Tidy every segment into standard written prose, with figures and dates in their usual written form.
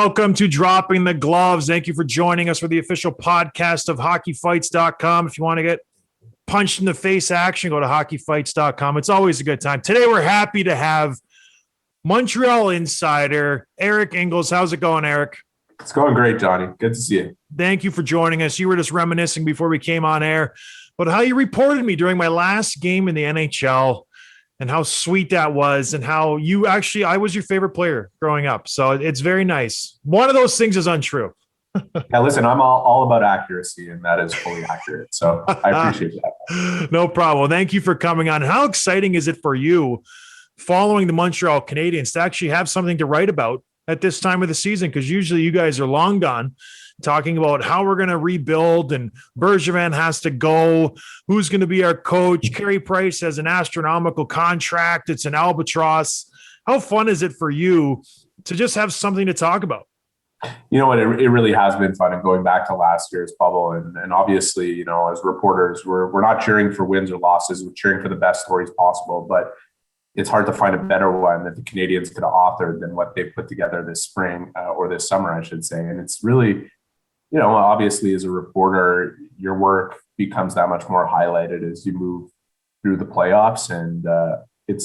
Welcome to Dropping the Gloves. Thank you for joining us for the official podcast of hockeyfights.com. If you want to get punched in the face action, go to hockeyfights.com. It's always a good time. Today, we're happy to have Montreal insider Eric Ingles. How's it going, Eric? It's going great, Johnny. Good to see you. Thank you for joining us. You were just reminiscing before we came on air, but how you reported me during my last game in the NHL and how sweet that was and how you actually, I was your favorite player growing up. So it's very nice. One of those things is untrue. Yeah, listen, I'm all about accuracy, and that is fully accurate. So I appreciate that. No problem. Thank you for coming on. How exciting is it for you following the Montreal Canadiens to actually have something to write about at this time of the season? Because usually you guys are long gone talking about how we're going to rebuild and Bergevin has to go. Who's going to be our coach? Carey Price has an astronomical contract. It's an albatross. How fun is it for you to just have something to talk about? You know what? It really has been fun. And going back to last year's bubble, and obviously, you know, as reporters, we're not cheering for wins or losses. We're cheering for the best stories possible. But it's hard to find a better one that the Canadiens could have authored than what they put together this spring or this summer, I should say. And it's really, you know, obviously as a reporter, your work becomes that much more highlighted as you move through the playoffs. And I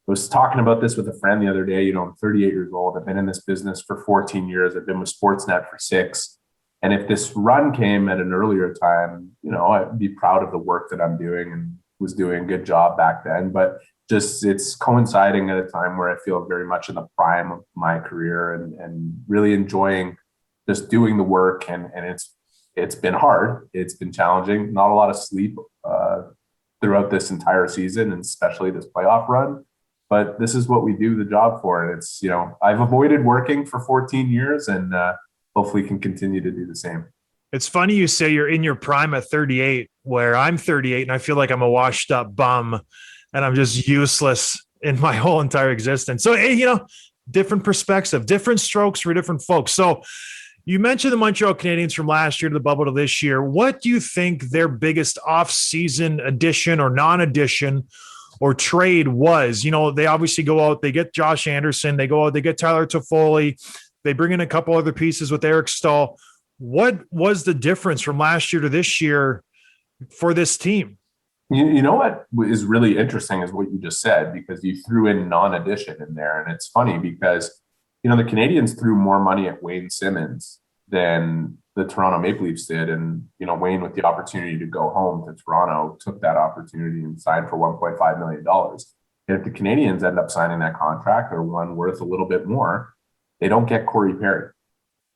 was talking about this with a friend the other day. You know, I'm 38 years old. I've been in this business for 14 years. I've been with Sportsnet for 6. And if this run came at an earlier time, you know, I'd be proud of the work that I'm doing and was doing a good job back then. But just it's coinciding at a time where I feel very much in the prime of my career and really enjoying just doing the work. And it's been hard. It's been challenging. Not a lot of sleep throughout this entire season, and especially this playoff run. But this is what we do the job for. And it's, you know, I've avoided working for 14 years and hopefully can continue to do the same. It's funny you say you're in your prime at 38, where I'm 38 and I feel like I'm a washed up bum and I'm just useless in my whole entire existence. So, you know, different perspective, different strokes for different folks. So you mentioned the Montreal Canadiens from last year to the bubble to this year. What do you think their biggest off-season addition or non-addition or trade was? You know, they obviously go out, they get Josh Anderson, they go out, they get Tyler Toffoli, they bring in a couple other pieces with Eric Stahl. What was the difference from last year to this year for this team? You know what is really interesting is what you just said, because you threw in non-addition in there. And it's funny because, you know, the Canadiens threw more money at Wayne Simmons than the Toronto Maple Leafs did. And, you know, Wayne, with the opportunity to go home to Toronto, took that opportunity and signed for $1.5 million. And if the Canadiens end up signing that contract or one worth a little bit more, they don't get Corey Perry.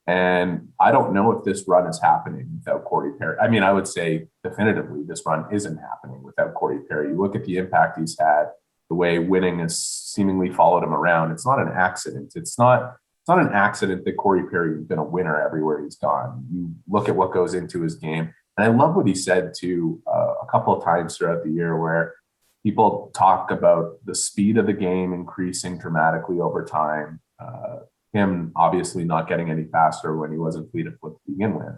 And I don't know if this run is happening without Corey Perry. I mean, I would say definitively this run isn't happening without Corey Perry. You look at the impact he's had, the way winning has seemingly followed him around. It's not an accident. It's not an accident that Corey Perry has been a winner everywhere he's gone. You look at what goes into his game. And I love what he said too a couple of times throughout the year, where people talk about the speed of the game increasing dramatically over time. Him obviously not getting any faster when he wasn't fleet of foot to begin with.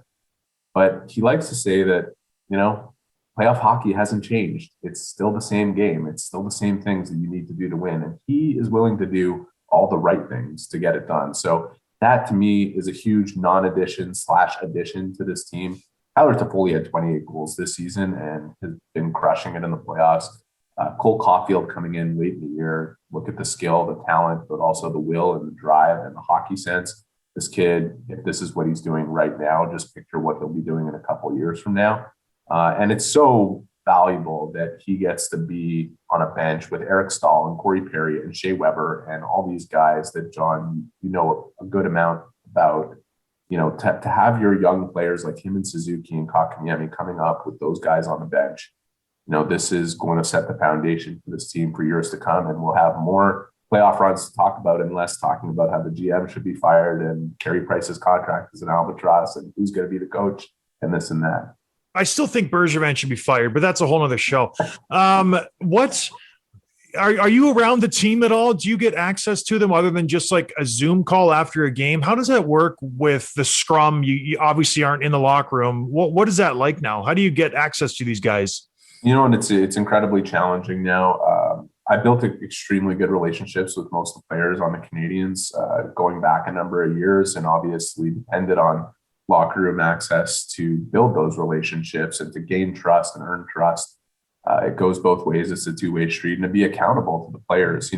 But he likes to say that, you know, playoff hockey hasn't changed. It's still the same game. It's still the same things that you need to do to win. And he is willing to do all the right things to get it done. So that to me is a huge non-addition / addition to this team. Tyler Toffoli had 28 goals this season and has been crushing it in the playoffs. Cole Caulfield coming in late in the year. Look at the skill, the talent, but also the will and the drive and the hockey sense. This kid, if this is what he's doing right now, just picture what he'll be doing in a couple of years from now. And it's so valuable that he gets to be on a bench with Eric Stahl and Corey Perry and Shea Weber and all these guys that, John, you know a good amount about. You know, to have your young players like him and Suzuki and Kotkaniemi coming up with those guys on the bench. You know, this is going to set the foundation for this team for years to come. And we'll have more playoff runs to talk about and less talking about how the GM should be fired and Carey Price's contract is an albatross and who's going to be the coach and this and that. I still think Bergevin should be fired, but that's a whole other show. Are you around the team at all? Do you get access to them other than just like a Zoom call after a game? How does that work with the scrum? You obviously aren't in the locker room. What is that like now? How do you get access to these guys? You know, and it's incredibly challenging now. I built extremely good relationships with most of the players on the Canadians, going back a number of years, and obviously depended on locker room access to build those relationships and to gain trust and earn trust. It goes both ways. It's a two-way street, and to be accountable to the players.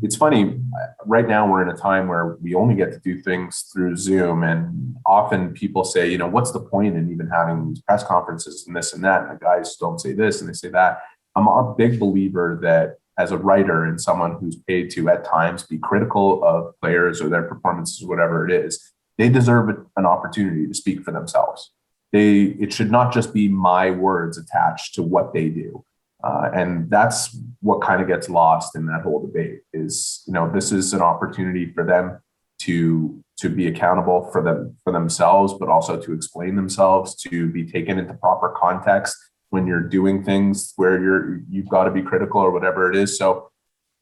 It's funny. Right now, we're in a time where we only get to do things through Zoom, and often people say, what's the point in even having these press conferences and this and that? And the guys don't say this and they say that. I'm a big believer that as a writer and someone who's paid to at times be critical of players or their performances, whatever it is, they deserve an opportunity to speak for themselves. It should not just be my words attached to what they do. And that's what kind of gets lost in that whole debate is, this is an opportunity for them to be accountable for themselves, but also to explain themselves, to be taken into proper context when you're doing things where you've got to be critical or whatever it is. So,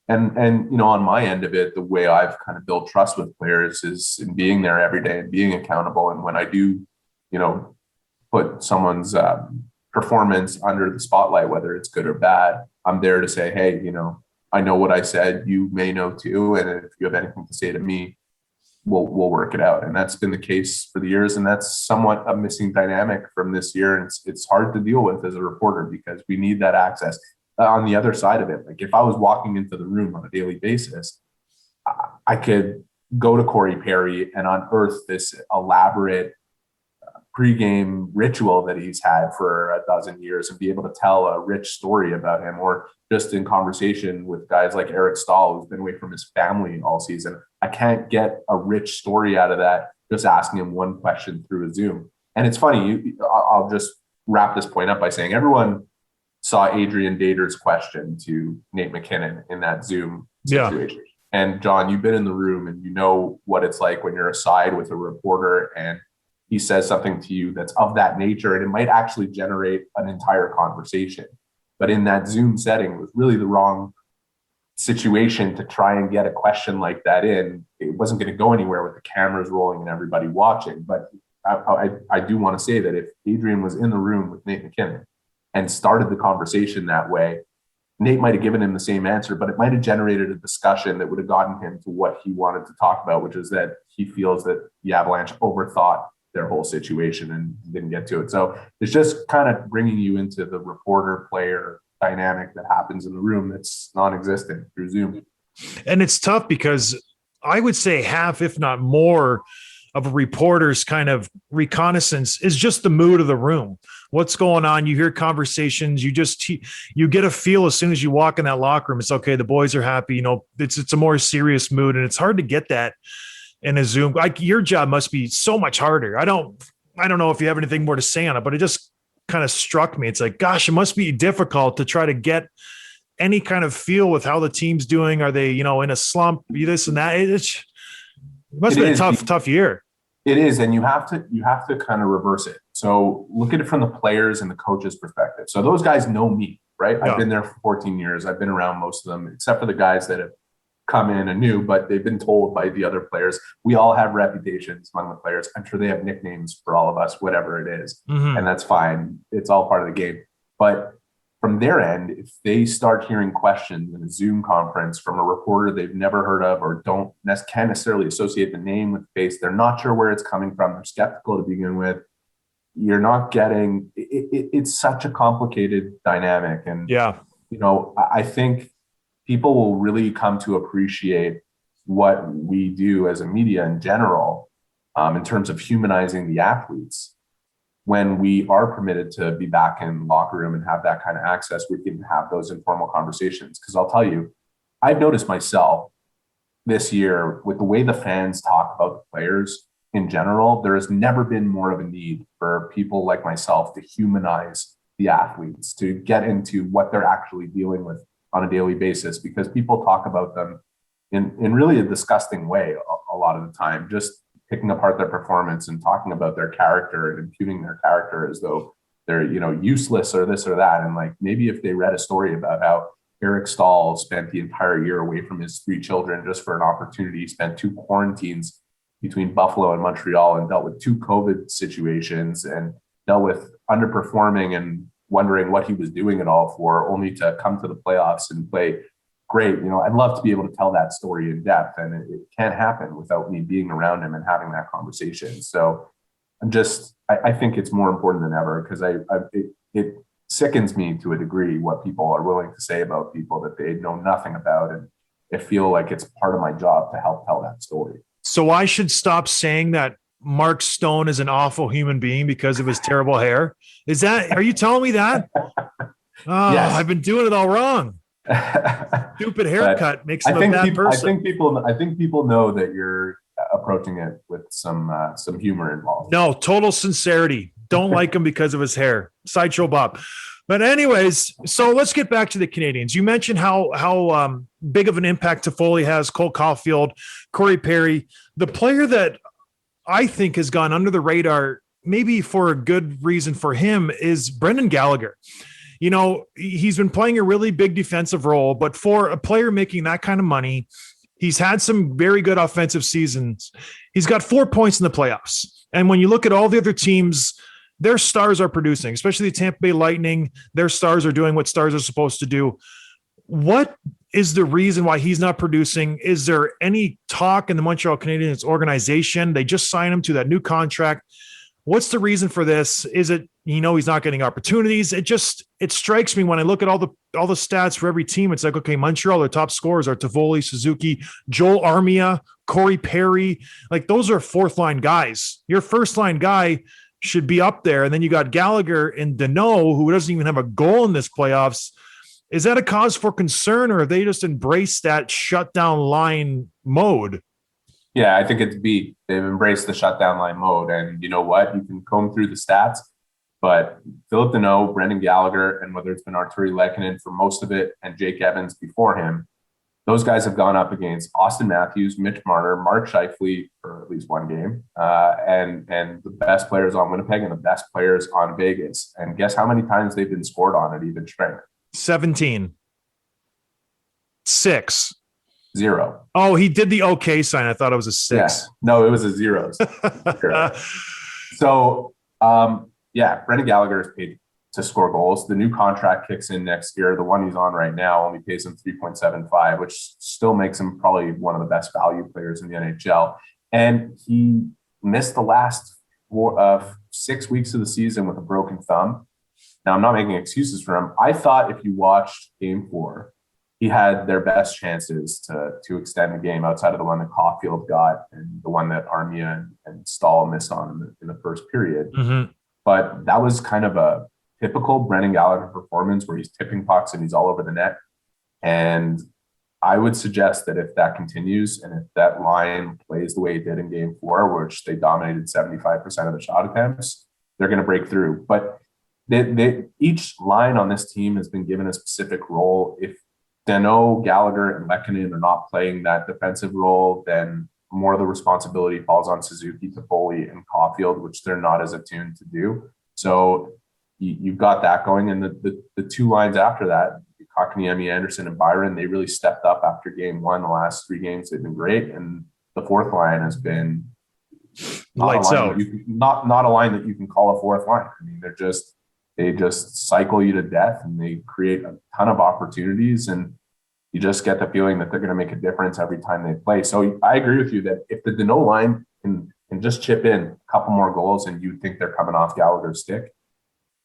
and on my end of it, the way I've kind of built trust with players is in being there every day and being accountable. And when I do, put someone's performance under the spotlight, whether it's good or bad, I'm there to say, hey, I know what I said, you may know too. And if you have anything to say to me, we'll work it out. And that's been the case for the years. And that's somewhat a missing dynamic from this year. And it's hard to deal with as a reporter because we need that access. On the other side of it, like if I was walking into the room on a daily basis, I could go to Corey Perry and unearth this elaborate pregame ritual that he's had for a dozen years and be able to tell a rich story about him, or just in conversation with guys like Eric Stahl, who's been away from his family all season. I can't get a rich story out of that just asking him one question through a Zoom. And it's funny, I'll just wrap this point up by saying everyone saw Adrian Dater's question to Nate McKinnon in that Zoom situation. Yeah. And John, you've been in the room and you know what it's like when you're aside with a reporter and he says something to you that's of that nature, and it might actually generate an entire conversation. But in that Zoom setting, it was really the wrong situation to try and get a question like that in. It wasn't going to go anywhere with the cameras rolling and everybody watching. But I do want to say that if Adrian was in the room with Nate McKinnon and started the conversation that way, Nate might have given him the same answer, but it might have generated a discussion that would have gotten him to what he wanted to talk about, which is that he feels that the Avalanche overthought their whole situation and didn't get to it. So it's just kind of bringing you into the reporter player dynamic that happens in the room that's non-existent through Zoom. And it's tough because I would say half, if not more, of a reporter's kind of reconnaissance is just the mood of the room. What's going on? You hear conversations. You get a feel as soon as you walk in that locker room. It's okay. The boys are happy. It's a more serious mood, and it's hard to get that in a Zoom. Like your job must be so much harder. I don't know if you have anything more to say on it, but it just kind of struck me. It's like, gosh, it must be difficult to try to get any kind of feel with how the team's doing. Are they, in a slump, this and that? It must be a tough year. It is. And you have to kind of reverse it. So look at it from the players and the coaches' perspective. So those guys know me, right? Yeah. I've been there for 14 years. I've been around most of them, except for the guys that have come in anew, but they've been told by the other players. We all have reputations among the players. I'm sure they have nicknames for all of us, whatever it is. Mm-hmm. And that's fine. It's all part of the game. But from their end, if they start hearing questions in a Zoom conference from a reporter they've never heard of or can't necessarily associate the name with the face, they're not sure where it's coming from, they're skeptical to begin with, you're not getting it's such a complicated dynamic. And I think people will really come to appreciate what we do as a media in general, in terms of humanizing the athletes. When we are permitted to be back in the locker room and have that kind of access, we can have those informal conversations. Because I'll tell you, I've noticed myself this year with the way the fans talk about the players in general, there has never been more of a need for people like myself to humanize the athletes, to get into what they're actually dealing with on a daily basis, because people talk about them in really a disgusting way a lot of the time, just picking apart their performance and talking about their character and imputing their character as though they're, useless or this or that. And like, maybe if they read a story about how Eric Stahl spent the entire year away from his 3 children just for an opportunity, he spent 2 quarantines between Buffalo and Montreal and dealt with 2 COVID situations and dealt with underperforming and wondering what he was doing it all for, only to come to the playoffs and play great. I'd love to be able to tell that story in depth, and it can't happen without me being around him and having that conversation. So I think it's more important than ever, because it sickens me to a degree what people are willing to say about people that they know nothing about. And I feel like it's part of my job to help tell that story. So I should stop saying that Mark Stone is an awful human being because of his terrible hair. Are you telling me that? Oh, yes. I've been doing it all wrong. Stupid haircut makes him a bad person. I think people know that you're approaching it with some humor involved. No, total sincerity. Don't like him because of his hair. Sideshow Bob. But anyways, so let's get back to the Canadians. You mentioned how big of an impact Toffoli has, Cole Caulfield, Corey Perry. The player that I think has gone under the radar, maybe for a good reason for him, is Brendan Gallagher. He's been playing a really big defensive role, but for a player making that kind of money, he's had some very good offensive seasons. He's got 4 points in the playoffs. And when you look at all the other teams, their stars are producing, especially the Tampa Bay Lightning. Their stars are doing what stars are supposed to do. What is the reason why he's not producing? Is there any talk in the Montreal Canadiens organization? They just signed him to that new contract. What's the reason for this? Is it, he's not getting opportunities? It strikes me when I look at all the stats for every team. It's like, okay, Montreal, their top scorers are Toffoli, Suzuki, Joel Armia, Corey Perry. Like, those are fourth line guys. Your first line guy should be up there. And then you got Gallagher and Danault, who doesn't even have a goal in this playoffs. Is that a cause for concern, or have they just embraced that shutdown line mode? Yeah, I think it's B. They've embraced the shutdown line mode. And you know what? You can comb through the stats, but Philip Danault, Brendan Gallagher, and whether it's been Arturi Lehkonen for most of it and Jake Evans before him, those guys have gone up against Austin Matthews, Mitch Marner, Mark Scheifele for at least one game, and the best players on Winnipeg and the best players on Vegas. And guess how many times they've been scored on at even strength? 17. 6. 0. Oh, he did the okay sign. I thought it was a 6. Yeah. No, it was a 0. So, Brendan Gallagher is paid to score goals. The new contract kicks in next year. The one he's on right now only pays him 3.75, which still makes him probably one of the best value players in the NHL. And he missed the last 6 weeks of the season with a broken thumb. Now, I'm not making excuses for him. I thought if you watched Game 4, he had their best chances to extend the game outside of the one that Caulfield got and the one that Armia and Stahl missed on in the first period. Mm-hmm. But that was kind of a typical Brendan Gallagher performance where he's tipping pucks and he's all over the net. And I would suggest that if that continues and if that line plays the way it did in Game 4, which they dominated 75% of the shot attempts, they're going to break through. But each line on this team has been given a specific role. If Danault, Gallagher, and Lehkonen are not playing that defensive role, then more of the responsibility falls on Suzuki, Toffoli, and Caulfield, which they're not as attuned to do. So you've got that going. And the two lines after that, Kotkaniemi, Anderson, and Byron, they really stepped up after Game 1. The last 3 games, they've been great. And the fourth line has been not a line that you can call a fourth line. I mean, they just cycle you to death and they create a ton of opportunities, and you just get the feeling that they're going to make a difference every time they play. So I agree with you that if the Danault line can just chip in a couple more goals and you think they're coming off Gallagher's stick,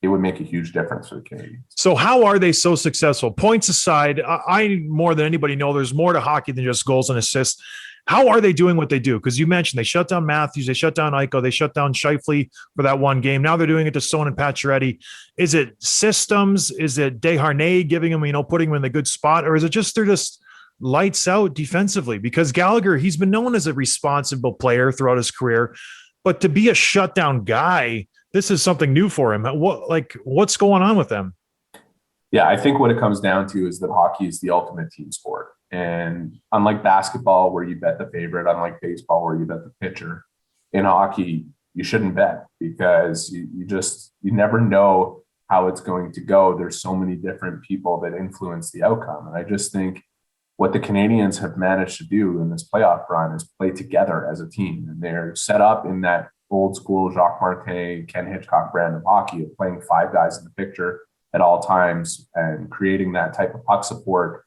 it would make a huge difference for the Canadiens. So how are they so successful? Points aside, I more than anybody know there's more to hockey than just goals and assists. How are they doing what they do? Because you mentioned they shut down Matthews, they shut down Eichel, they shut down Scheifele for that one game. Now they're doing it to Stone and Pacioretty. Is it systems? Is it Desharnais giving them, putting them in the good spot? Or is it just they're just lights out defensively? Because Gallagher, he's been known as a responsible player throughout his career, but to be a shutdown guy, this is something new for him. What's going on with them? Yeah, I think what it comes down to is that hockey is the ultimate team sport. And unlike basketball, where you bet the favorite, unlike baseball, where you bet the pitcher, in hockey, you shouldn't bet because you never know how it's going to go. There's so many different people that influence the outcome. And I just think what the Canadiens have managed to do in this playoff run is play together as a team. And they're set up in that old school Jacques Martin, Ken Hitchcock brand of hockey of playing 5 guys in the picture at all times and creating that type of puck support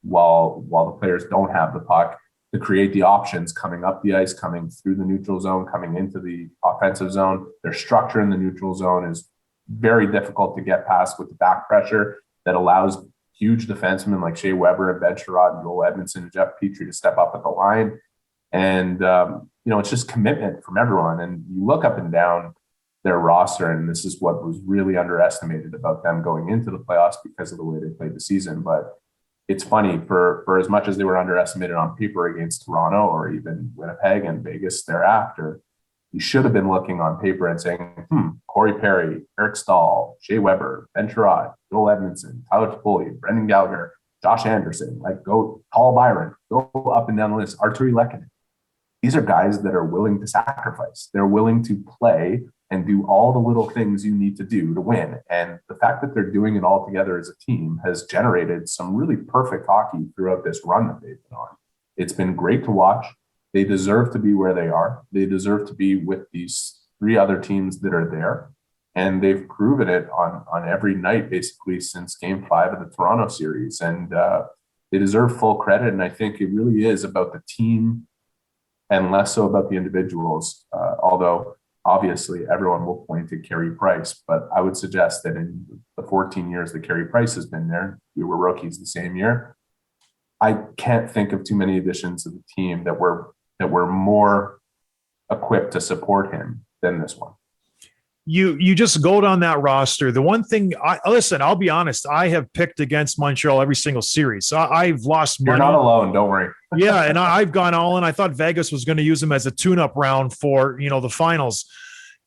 while the players don't have the puck, to create the options coming up the ice, coming through the neutral zone, coming into the offensive zone. Their structure in the neutral zone is very difficult to get past with the back pressure that allows huge defensemen like Shea Weber and Ben Sherrod and Joel Edmondson and Jeff Petrie to step up at the line. And, it's just commitment from everyone. And you look up and down their roster, and this is what was really underestimated about them going into the playoffs because of the way they played the season. But it's funny, for as much as they were underestimated on paper against Toronto or even Winnipeg and Vegas thereafter, you should have been looking on paper and saying, Corey Perry, Eric Stahl, Shea Weber, Ben Sherrod, Joel Edmondson, Tyler Toffoli, Brendan Gallagher, Josh Anderson, go Paul Byron, go up and down the list, Arturi Lehkonen. These are guys that are willing to sacrifice. They're willing to play and do all the little things you need to do to win. And the fact that they're doing it all together as a team has generated some really perfect hockey throughout this run that they've been on. It's been great to watch. They deserve to be where they are. They deserve to be with these three other teams that are there. And they've proven it on every night, basically, since Game 5 of the Toronto series. And they deserve full credit. And I think it really is about the team and less so about the individuals, although obviously everyone will point to Carey Price. But I would suggest that in the 14 years that Carey Price has been there, we were rookies the same year. I can't think of too many additions to the team that were more equipped to support him than this one. You just go down that roster. The one thing, I'll be honest, I have picked against Montreal every single series. So I've lost money. You're not alone. Don't worry. Yeah. And I've gone all in. I thought Vegas was going to use them as a tune-up round for, the finals.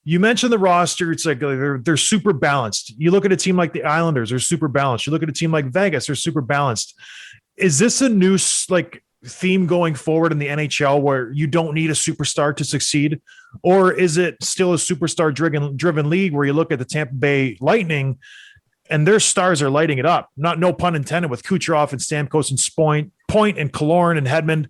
You mentioned the roster. It's like they're super balanced. You look at a team like the Islanders, they're super balanced. You look at a team like Vegas, they're super balanced. Is this a new theme going forward in the NHL where you don't need a superstar to succeed? Or is it still a superstar driven league where you look at the Tampa Bay Lightning and their stars are lighting it up? No pun intended, with Kucherov and Stamkos and Point and Killorn and Hedman.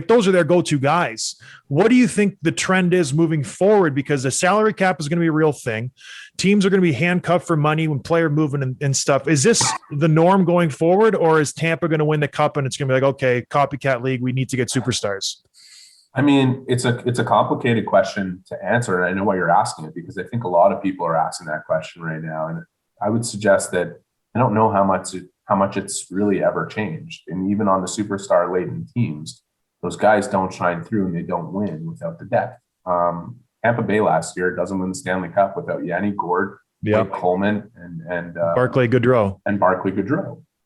Those are their go-to guys. What do you think the trend is moving forward? Because the salary cap is going to be a real thing. Teams are going to be handcuffed for money when player movement and stuff. Is this the norm going forward, or is Tampa going to win the cup and it's going to be okay, copycat league, we need to get superstars? I mean, it's a complicated question to answer, and I know why you're asking it, because I think a lot of people are asking that question right now. And I would suggest that I don't know how much it's really ever changed. And even on the superstar laden teams, those guys don't shine through and they don't win without the depth. Tampa Bay last year doesn't win the Stanley Cup without Yanni Gourde, Blake Coleman, and Barclay Goodrow.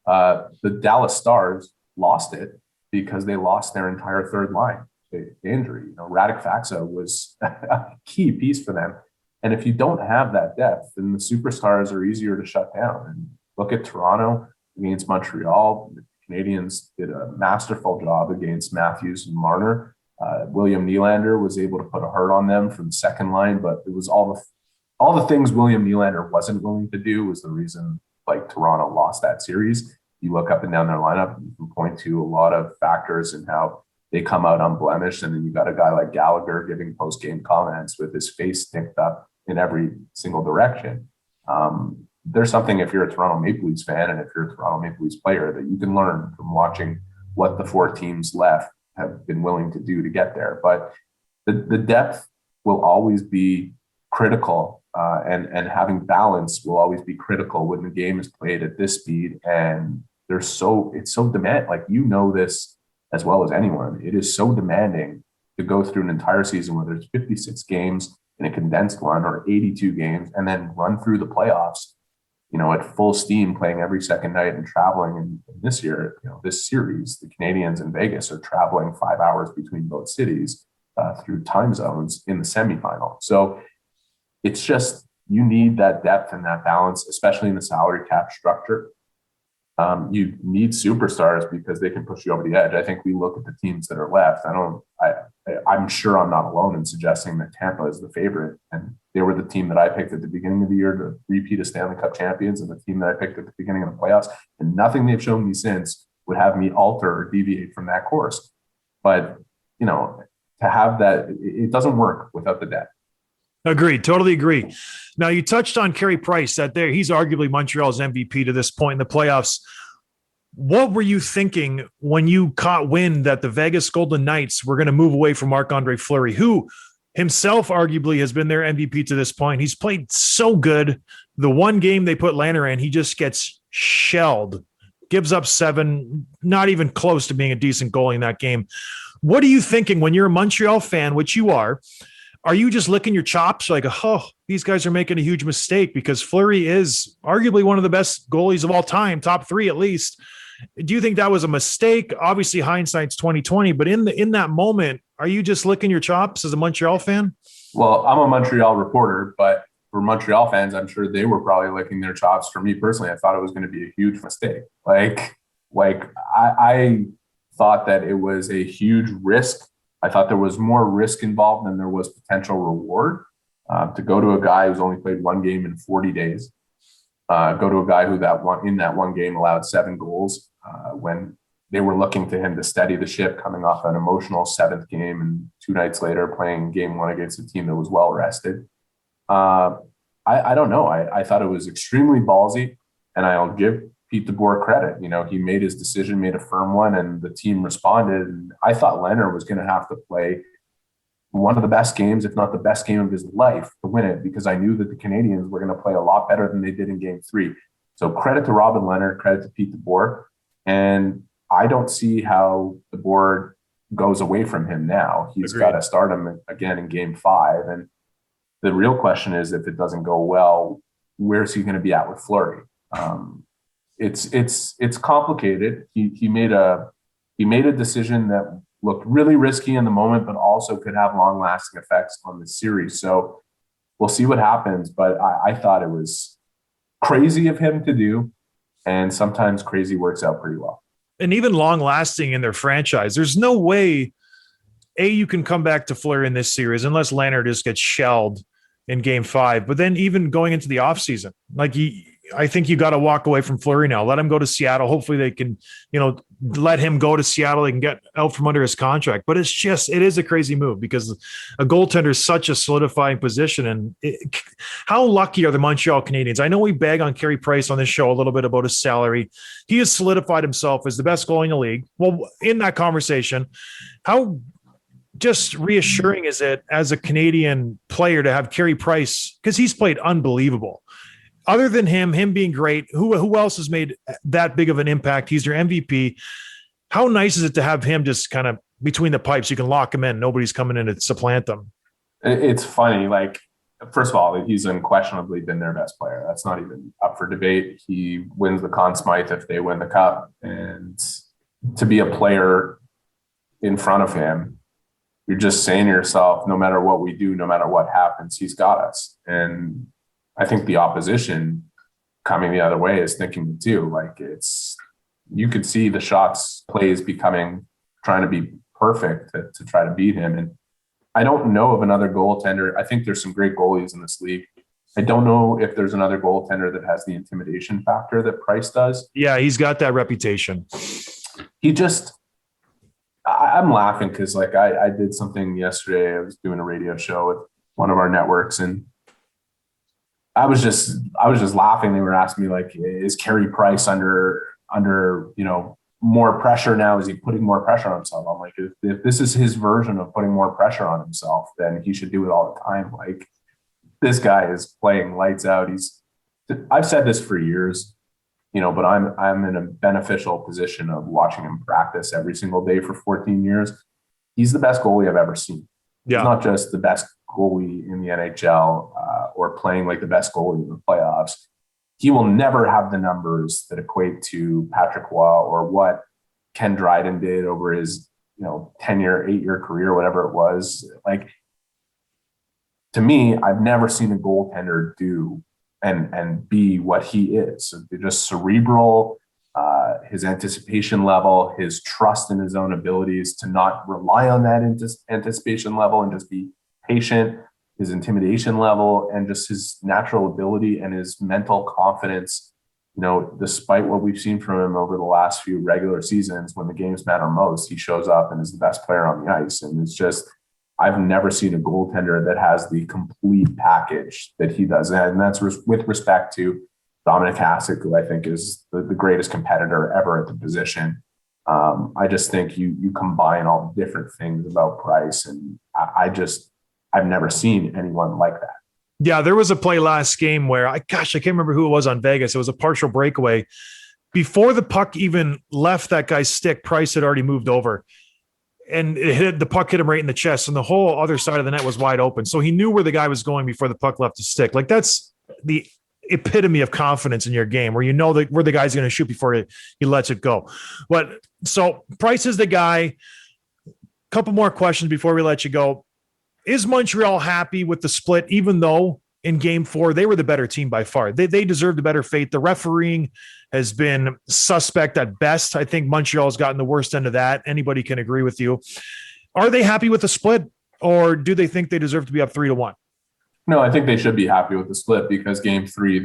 The Dallas Stars lost it because they lost their entire third line to injury. Radek Faksa was a key piece for them. And if you don't have that depth, then the superstars are easier to shut down. And look at Toronto against Montreal. The Canadians did a masterful job against Matthews and Marner. William Nylander was able to put a hurt on them from the second line, but it was all the things William Nylander wasn't willing to do was the reason Toronto lost that series. You look up and down their lineup, you can point to a lot of factors in how they come out unblemished. And then you got a guy like Gallagher giving post-game comments with his face sticked up in every single direction. There's something, if you're a Toronto Maple Leafs fan and if you're a Toronto Maple Leafs player, that you can learn from watching what the four teams left have been willing to do to get there. But the depth will always be critical, and having balance will always be critical when the game is played at this speed. And it's so demand. This as well as anyone. It is so demanding to go through an entire season, whether it's 56 games in a condensed one or 82 games, and then run through the playoffs, at full steam, playing every second night and traveling. And this year, this series, the Canadians and Vegas are traveling 5 hours between both cities through time zones in the semifinal. So it's just, you need that depth and that balance, especially in the salary cap structure. You need superstars because they can push you over the edge. I think we look at the teams that are left. I'm sure I'm not alone in suggesting that Tampa is the favorite, and they were the team that I picked at the beginning of the year to repeat as Stanley Cup champions, and the team that I picked at the beginning of the playoffs. And nothing they've shown me since would have me alter or deviate from that course. But to have that, it doesn't work without the depth. Agreed. Totally agree. Now, you touched on Carey Price, he's arguably Montreal's MVP to this point in the playoffs. What were you thinking when you caught wind that the Vegas Golden Knights were going to move away from Marc-Andre Fleury, who himself arguably has been their MVP to this point? He's played so good. The one game they put Lanner in, he just gets shelled, gives up 7, not even close to being a decent goalie in that game. What are you thinking when you're a Montreal fan, which you are? Are you just licking your chops like, oh, these guys are making a huge mistake? Because Fleury is arguably one of the best goalies of all time, top 3 at least. Do you think that was a mistake? Obviously, hindsight's 2020, but in that moment, are you just licking your chops as a Montreal fan? Well, I'm a Montreal reporter, but for Montreal fans, I'm sure they were probably licking their chops. For me personally, I thought it was going to be a huge mistake. I thought that it was a huge risk. I thought there was more risk involved than there was potential reward. To go to a guy who's only played one game in 40 days, go to a guy who in that one game allowed 7 goals when they were looking to him to steady the ship coming off an emotional 7th game and 2 nights later playing game 1 against a team that was well rested. I don't know. I thought it was extremely ballsy, and I'll give Pete DeBoer credit. You know, he made his decision, made a firm one, and the team responded. And I thought Leonard was going to have to play one of the best games, if not the best game of his life, to win it, because I knew that the Canadians were going to play a lot better than they did in game 3. So credit to Robin Leonard, credit to Pete DeBoer. And I don't see how the board goes away from him now. He's got to start him again in game 5. And the real question is, if it doesn't go well, where's he going to be at with Fleury? It's complicated. He made a decision that looked really risky in the moment, but also could have long-lasting effects on the series. So we'll see what happens. But I thought it was crazy of him to do, and sometimes crazy works out pretty well. And even long-lasting in their franchise, there's no way you can come back to Fleury in this series unless Leonard just gets shelled in game 5. But then even going into the offseason, I think you got to walk away from Fleury now. Let him go to Seattle. Hopefully they can, let him go to Seattle. They can get out from under his contract. But it is a crazy move because a goaltender is such a solidifying position. And how lucky are the Montreal Canadiens? I know we bag on Carey Price on this show a little bit about his salary. He has solidified himself as the best goalie in the league. Well, in that conversation, how just reassuring is it as a Canadian player to have Carey Price, because he's played unbelievable. Other than him being great, who else has made that big of an impact? He's your MVP. How nice is it to have him just kind of between the pipes? You can lock him in. Nobody's coming in to supplant them. It's funny. First of all, he's unquestionably been their best player. That's not even up for debate. He wins the Conn Smythe if they win the cup. And to be a player in front of him, you're just saying to yourself, no matter what we do, no matter what happens, he's got us. And I think the opposition coming the other way is thinking too. You could see the shots plays trying to be perfect to try to beat him. And I don't know of another goaltender. I think there's some great goalies in this league. I don't know if there's another goaltender that has the intimidation factor that Price does. Yeah, he's got that reputation. I'm laughing because I did something yesterday. I was doing a radio show with one of our networks, and I was just laughing. They were asking me is Carey Price under more pressure now? Is he putting more pressure on himself? I'm like, if this is his version of putting more pressure on himself, then he should do it all the time. This guy is playing lights out. I've said this for years, but I'm in a beneficial position of watching him practice every single day for 14 years. He's the best goalie I've ever seen. Yeah. He's not just the best goalie in the NHL or playing like the best goalie in the playoffs. He will never have the numbers that equate to Patrick Roy or what Ken Dryden did over his 10-year, 8-year career, whatever it was. To me, I've never seen a goaltender do and be what he is. So they're just cerebral, his anticipation level, his trust in his own abilities to not rely on that anticipation level and just be patient, his intimidation level, and just his natural ability and his mental confidence. Despite what we've seen from him over the last few regular seasons, when the games matter most, he shows up and is the best player on the ice. And it's just, I've never seen a goaltender that has the complete package that he does. And that's with respect to Dominic Hasek, who I think is the greatest competitor ever at the position. I just think you combine all the different things about Price, and I've never seen anyone like that. Yeah, there was a play last game where I can't remember who it was on Vegas. It was a partial breakaway. Before the puck even left that guy's stick, Price had already moved over, and the puck hit him right in the chest, and the whole other side of the net was wide open. So he knew where the guy was going before the puck left his stick. Like, that's the epitome of confidence in your game, where you know that where the guy's going to shoot before he lets it go. But so Price is the guy. Couple more questions before we let you go. Is Montreal happy with the split, even though in game 4 they were the better team by far? They deserved a better fate. The refereeing has been suspect at best. I think Montreal's gotten the worst end of that. Anybody can agree with you. Are they happy with the split, or do they think they deserve to be up 3-1? No, I think they should be happy with the split, because game 3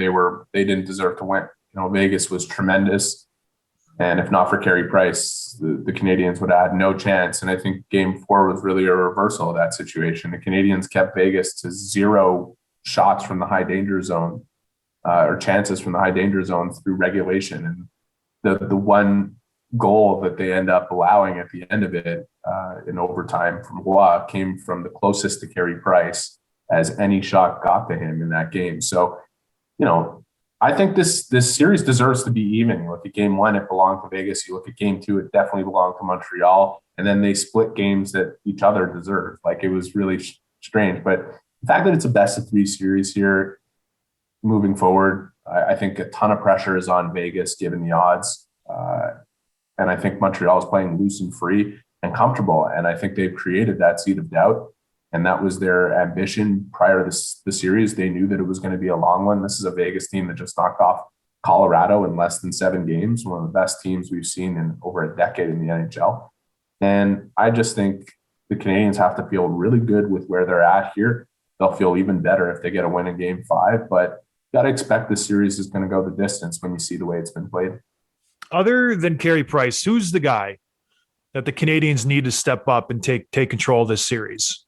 they didn't deserve to win. Vegas was tremendous, and if not for Carey Price, the Canadians would have had no chance. And I think game 4 was really a reversal of that situation. The Canadians kept Vegas to 0 shots from the high danger zone, or chances from the high danger zone through regulation. And the one goal that they end up allowing at the end of it in overtime from Roy came from the closest to Carey Price as any shot got to him in that game. So, I think this series deserves to be even. You look at game 1, it belonged to Vegas. You look at game 2, it definitely belonged to Montreal. And then they split games that each other deserved. Like, it was really strange. But the fact that it's a best of 3 series here moving forward, I think a ton of pressure is on Vegas given the odds. And I think Montreal is playing loose and free and comfortable. And I think they've created that seed of doubt. And that was their ambition prior to the series. They knew that it was going to be a long one. This is a Vegas team that just knocked off Colorado in less than 7 games, one of the best teams we've seen in over a decade in the NHL. And I just think the Canadians have to feel really good with where they're at here. They'll feel even better if they get a win in game 5, but you got to expect this series is going to go the distance when you see the way it's been played. Other than Carey Price, who's the guy that the Canadians need to step up and take control of this series?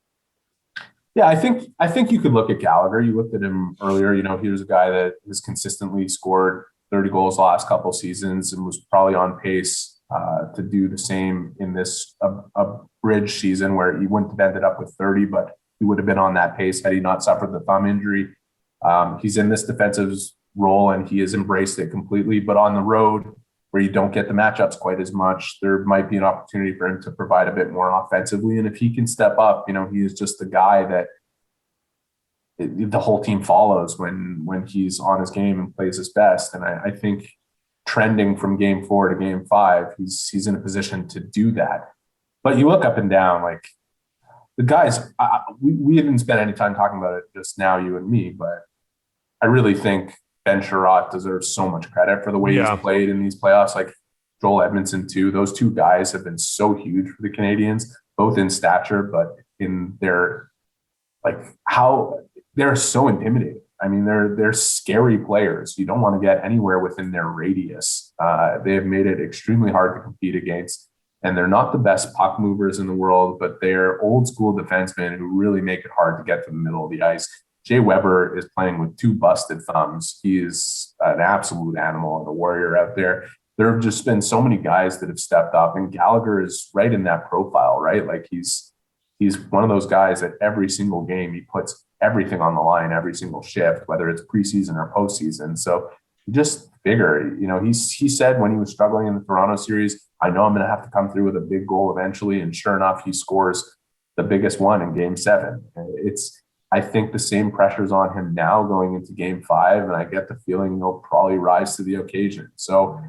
Yeah, I think you could look at Gallagher. You looked at him earlier. He was a guy that has consistently scored 30 goals the last couple seasons and was probably on pace to do the same in this a bridge season, where he wouldn't have ended up with 30, but he would have been on that pace had he not suffered the thumb injury. He's in this defensive role and he has embraced it completely. But on the road, where you don't get the matchups quite as much, there might be an opportunity for him to provide a bit more offensively. And if he can step up, he is just the guy that the whole team follows when he's on his game and plays his best. And I think trending from game 4 to game 5, he's in a position to do that. But you look up and down, like the guys, we didn't spend any time talking about it just now, you and me, but I really think Ben Sherratt deserves so much credit for the way he's played in these playoffs. Like Joel Edmondson too. Those 2 guys have been so huge for the Canadians, both in stature, but in their how they're so intimidating. I mean, they're scary players. You don't want to get anywhere within their radius. They have made it extremely hard to compete against, and they're not the best puck movers in the world, but they're old school defensemen who really make it hard to get to the middle of the ice. Jay Weber is playing with 2 busted thumbs. He is an absolute animal and a warrior out there. There have just been so many guys that have stepped up, and Gallagher is right in that profile, right? Like he's one of those guys that every single game he puts everything on the line, every single shift, whether it's preseason or postseason. So you just figure, he said when he was struggling in the Toronto series, I know I'm going to have to come through with a big goal eventually. And sure enough, he scores the biggest one in game 7. I think the same pressure's on him now going into game 5, and I get the feeling he'll probably rise to the occasion. So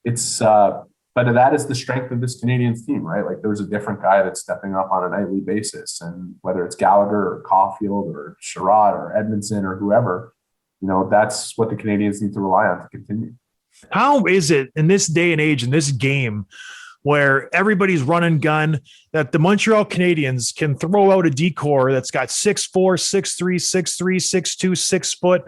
it's, but that is the strength of this Canadians team, right? Like there's a different guy that's stepping up on a nightly basis, and whether it's Gallagher or Caulfield or Sherratt or Edmondson or whoever, that's what the Canadians need to rely on to continue. How is it in this day and age, in this game, where everybody's run and gun, that the Montreal Canadiens can throw out a decor that's got 6'4", 6'3", 6'3", 6'2", 6 foot?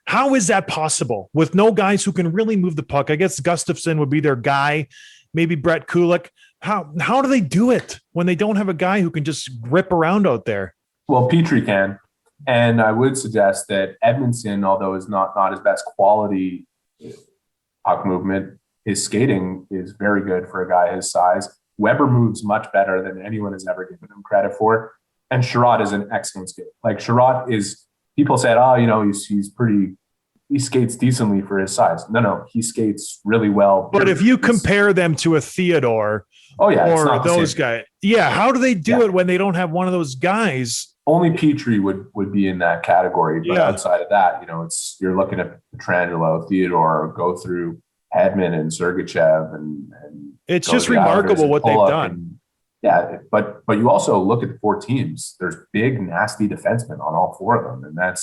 How is that possible with no guys who can really move the puck? I guess Gustafsson would be their guy, maybe Brett Kulik. How do they do it when they don't have a guy who can just rip around out there? Well, Petrie can. And I would suggest that Edmondson, although is not his best quality puck movement. His skating is very good for a guy his size. Weber moves much better than anyone has ever given him credit for. And Sherratt is an excellent skater. Like Sherratt is, people said, oh, he skates decently for his size. No, he skates really well. But if you compare them to a Theodore, or those guys, how do they do it when they don't have one of those guys? Only Petrie would be in that category, but outside of that, you're looking at Petrangelo, Theodore, go through Hedman and Sergachev, and it's just remarkable what they've done. But you also look at the 4 teams. There's big, nasty defensemen on all 4 of them, and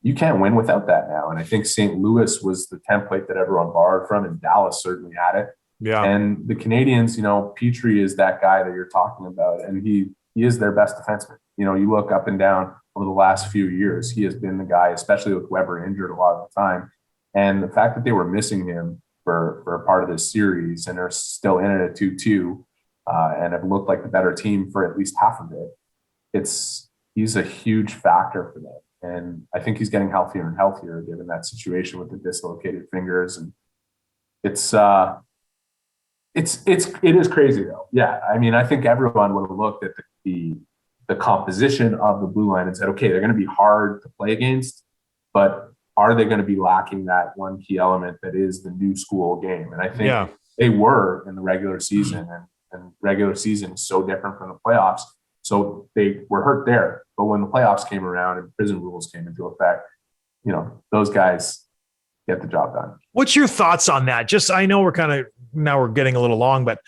you can't win without that now. And I think St. Louis was the template that everyone borrowed from, and Dallas certainly had it. Yeah. And the Canadians, Petrie is that guy that you're talking about, and he is their best defenseman. You look up and down over the last few years, he has been the guy, especially with Weber injured a lot of the time. And the fact that they were missing him for a part of this series and are still in it at 2-2 and have looked like the better team for at least half of it, he's a huge factor for them. And I think he's getting healthier and healthier given that situation with the dislocated fingers. And it is crazy though. Yeah. I mean, I think everyone would have looked at the composition of the blue line and said, okay, they're going to be hard to play against, but are they going to be lacking that one key element that is the new school game? And I think they were in the regular season, and regular season is so different from the playoffs. So they were hurt there. But when the playoffs came around and prison rules came into effect, those guys get the job done. What's your thoughts on that? I know we're getting a little long, but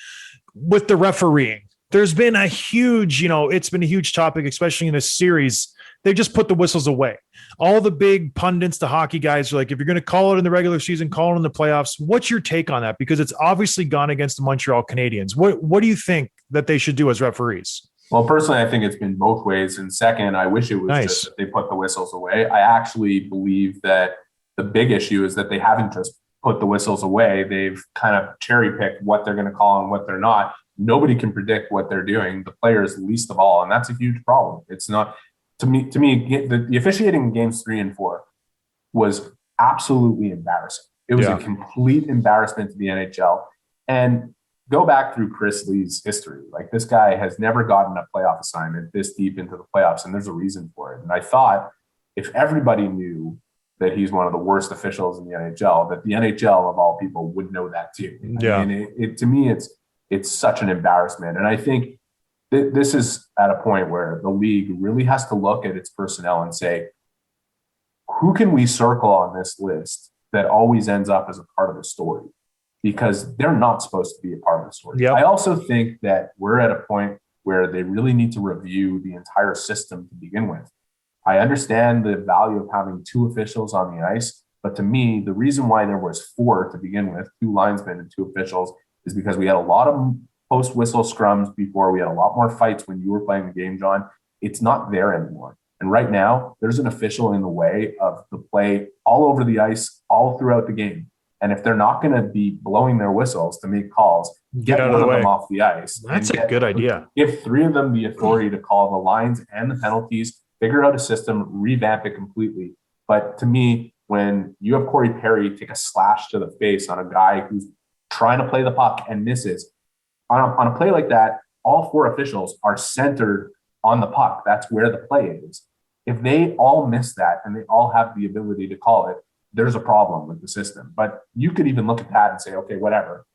with the refereeing, there's been a huge, it's been a huge topic, especially in this series. They just put the whistles away. All the big pundits, the hockey guys are like, if you're going to call it in the regular season, call it in the playoffs. What's your take on that? Because it's obviously gone against the Montreal Canadiens. What do you think that they should do as referees? Well, personally, I think it's been both ways. And second, I wish it was just that they put the whistles away. I actually believe that the big issue is that they haven't just put the whistles away. They've kind of cherry picked what they're going to call and what they're not. Nobody can predict what they're doing, the players least of all. And that's a huge problem. It's not, to me, the officiating in games 3 and 4 was absolutely embarrassing. It was a complete embarrassment to the NHL. And go back through Chris Lee's history. Like, this guy has never gotten a playoff assignment this deep into the playoffs, and there's a reason for it. And I thought if everybody knew that he's one of the worst officials in the NHL, that the NHL of all people would know that too. Yeah. I mean, to me, it's such an embarrassment. And I think this is at a point where the league really has to look at its personnel and say, who can we circle on this list that always ends up as a part of the story? Because they're not supposed to be a part of the story. Yep. I also think that we're at a point where they really need to review the entire system to begin with. I understand the value of having 2 officials on the ice, but to me, the reason why there was 4 to begin with, 2 linesmen and 2 officials, is because we had a lot of post-whistle scrums before. We had a lot more fights when you were playing the game, John. It's not there anymore. And right now, there's an official in the way of the play all over the ice, all throughout the game. And if they're not going to be blowing their whistles to make calls, get one of them off the ice. That's a good idea. Give 3 of them the authority to call the lines and the penalties, figure out a system, revamp it completely. But to me, when you have Corey Perry take a slash to the face on a guy who's trying to play the puck and misses, on a play like that, all 4 officials are centered on the puck. That's where the play is. If they all miss that and they all have the ability to call it, there's a problem with the system. But you could even look at that and say, okay, whatever.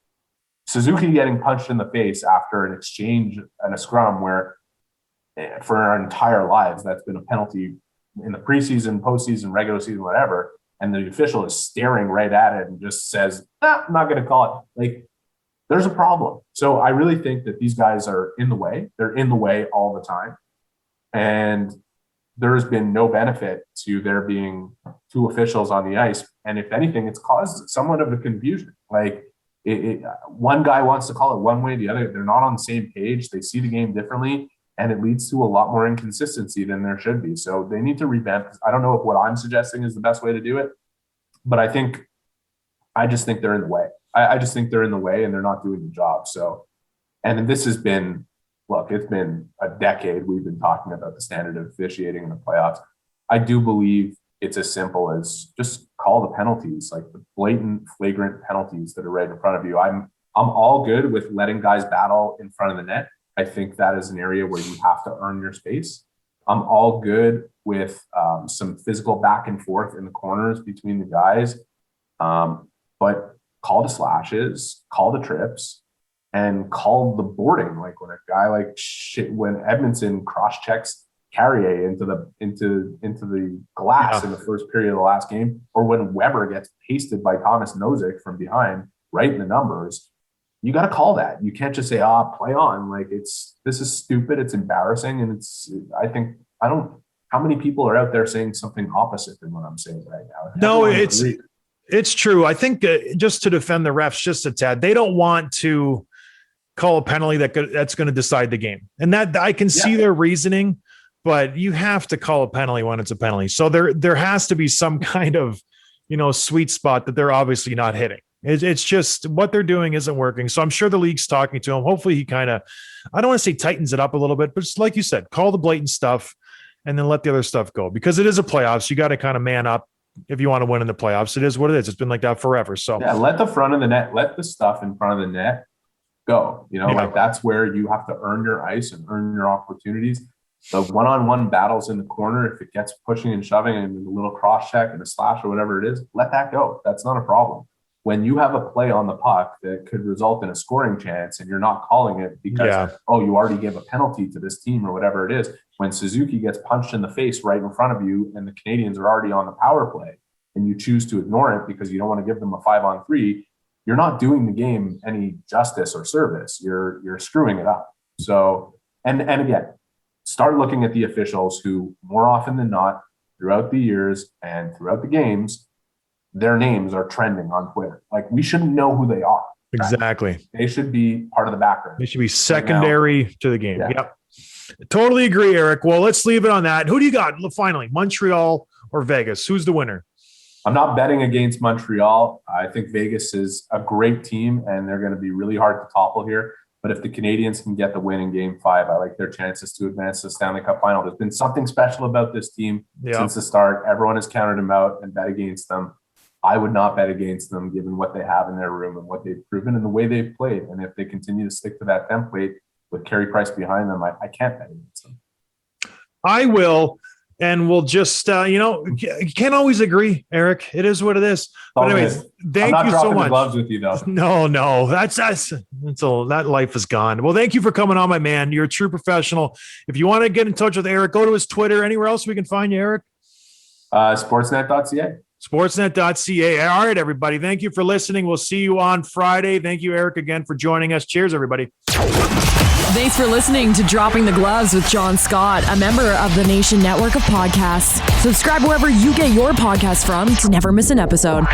Suzuki getting punched in the face after an exchange and a scrum where for our entire lives, that's been a penalty in the preseason, postseason, regular season, whatever. And the official is staring right at it and just says, I'm not going to call it. Like, there's a problem. So I really think that these guys are in the way. They're in the way all the time. And there's been no benefit to there being 2 officials on the ice. And if anything, it's caused somewhat of a confusion. Like, one guy wants to call it one way, the other, they're not on the same page. They see the game differently, and it leads to a lot more inconsistency than there should be. So they need to revamp. I don't know if what I'm suggesting is the best way to do it, but I just think they're in the way. I just think they're in the way and they're not doing the job. So, and this has been, look, it's been a decade we've been talking about the standard of officiating in the playoffs. I do believe it's as simple as just call the penalties, like the blatant, flagrant penalties that are right in front of you. I'm all good with letting guys battle in front of the net. I think that is an area where you have to earn your space. I'm all good with some physical back and forth in the corners between the guys. But call the slashes, call the trips, and call the boarding. Like when a guy when Edmondson cross checks Carrier into the glass in the first period of the last game, or when Weber gets pasted by Thomas Nozick from behind, right in the numbers, you got to call that. You can't just say, play on. Like this is stupid. It's embarrassing. And how many people are out there saying something opposite than what I'm saying right now? No, it's true. I think just to defend the refs just a tad, they don't want to call a penalty that's going to decide the game. And that I can see their reasoning, but you have to call a penalty when it's a penalty. So there has to be some kind of, sweet spot that they're obviously not hitting. It's just what they're doing isn't working. So I'm sure the league's talking to him. Hopefully he kind of, I don't want to say tightens it up a little bit, but just like you said, call the blatant stuff and then let the other stuff go, because it is a playoffs. You got to kind of man up if you want to win in the playoffs. It is what it is. It's been like that forever. So let the front of the net, let the stuff in front of the net go. Like that's where you have to earn your ice and earn your opportunities. The one-on-one battles in the corner, if it gets pushing and shoving and a little cross check and a slash or whatever it is, let that go. That's not a problem. When you have a play on the puck that could result in a scoring chance and you're not calling it because, you already gave a penalty to this team or whatever it is, when Suzuki gets punched in the face right in front of you and the Canadians are already on the power play and you choose to ignore it because you don't want to give them a 5-on-3, you're not doing the game any justice or service. You're screwing it up. So, and again, start looking at the officials who more often than not throughout the years and throughout the games, their names are trending on Twitter. Like we shouldn't know who they are. Exactly. They should be part of the background. They should be secondary to the game. Yep. Totally agree, Eric. Well, let's leave it on that. Who do you got? Finally, Montreal or Vegas? Who's the winner? I'm not betting against Montreal. I think Vegas is a great team and they're going to be really hard to topple here. But if the Canadians can get the win in Game 5, I like their chances to advance to the Stanley Cup final. There's been something special about this team since the start. Everyone has counted them out and bet against them. I would not bet against them given what they have in their room and what they've proven and the way they've played. And if they continue to stick to that template with Carey Price behind them, I can't bet against them. I will. And we'll just, you can't always agree, Eric. It is what it is. But anyways, thank you so much. Gloves with you, though. No, that life is gone. Well, thank you for coming on, my man. You're a true professional. If you want to get in touch with Eric, go to his Twitter. Anywhere else we can find you, Eric? Sportsnet.ca. Sportsnet.ca. All right, everybody. Thank you for listening. We'll see you on Friday. Thank you, Eric, again for joining us. Cheers, everybody. Thanks for listening to Dropping the Gloves with John Scott, a member of the Nation Network of Podcasts. Subscribe wherever you get your podcasts from to never miss an episode.